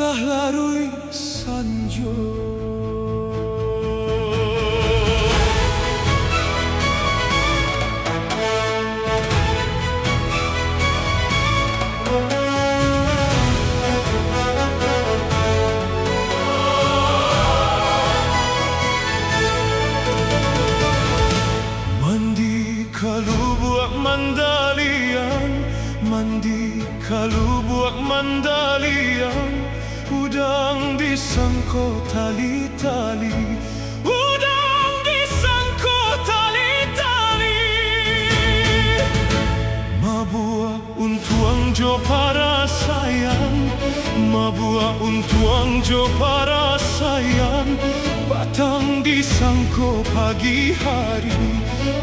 Laruik Sanjo. Mandi kalau buat mandalian, mandi kalau buat mandalian, udang disangko tali-tali, udang disangko tali-tali. Mabuah untuang jo para sayang, mabuah untuang jo para sayang, batang disangko pagi hari,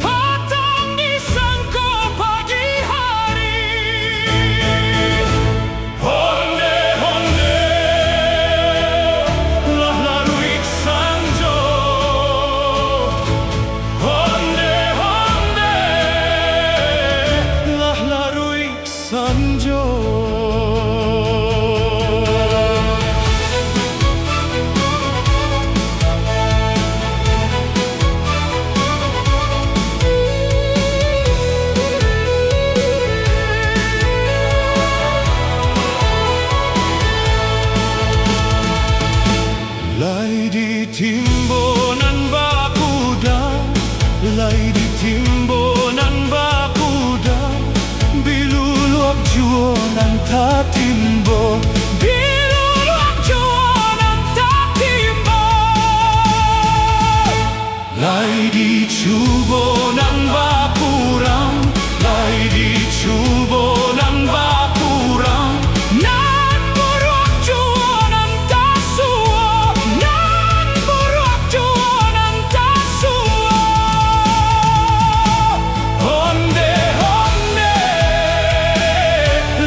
batang disangko pagi hari. Honde, honde, lah Laruik Sanjo. Honde, honde, lah Laruik Sanjo. Lai di timbonan bakuda, lai di timbonan bakuda, biluluak juonan tatimbo, biluluak juonan tatimbo. Lai di cubonan bakurang, lai di cubonan bakurang, nan buruak juonan tasua, nan buruak juonan tasua. Honde, honde,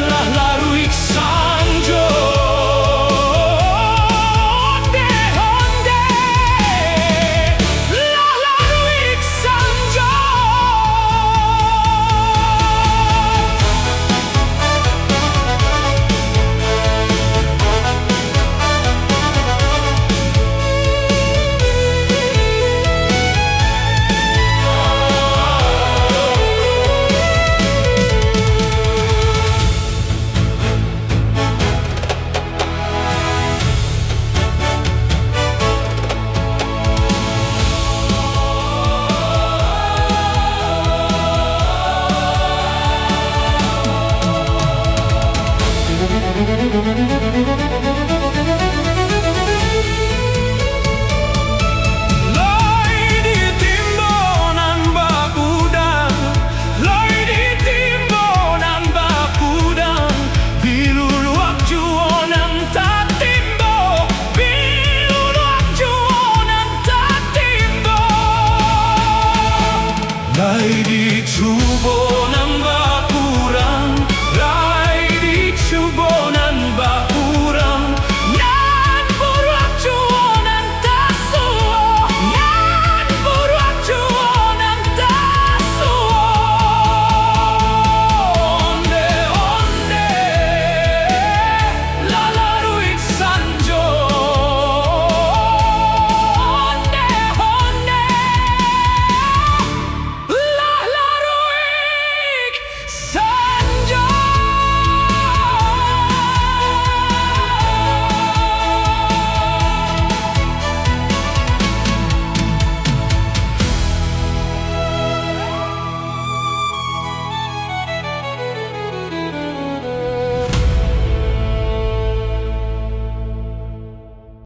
lah Laruik Sanjo. Honde, honde, lah Laruik Sanjo.